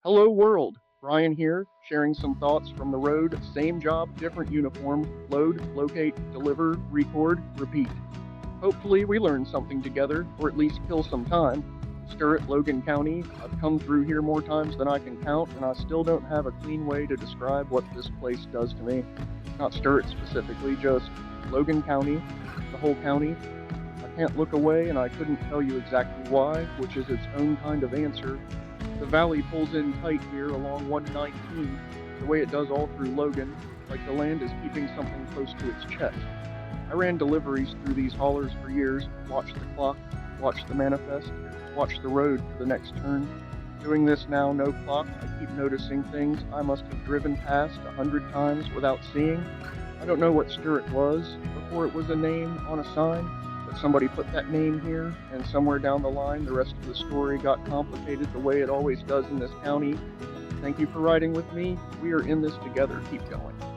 Hello world, Brian here, sharing some thoughts from the road, same job, different uniform, load, locate, deliver, record, repeat. Hopefully we learn something together, or at least kill some time. Stirrat, Logan County, I've come through here more times than I can count, and I still don't have a clean way to describe what this place does to me. Not Stirrat specifically, just Logan County, the whole county. I can't look away, and I couldn't tell you exactly why, which is its own kind of answer. The valley pulls in tight here along 119, the way it does all through Logan, like the land is keeping something close to its chest. I ran deliveries through these haulers for years, watched the clock, watched the manifest, watched the road for the next turn. Doing this now, no clock, I keep noticing things I must have driven past 100 times without seeing. I don't know what Stirrat was before it was a name on a sign, but somebody put that name here, and somewhere down the line, the rest of the story got complicated the way it always does in this county. Thank you for riding with me. We are in this together. Keep going.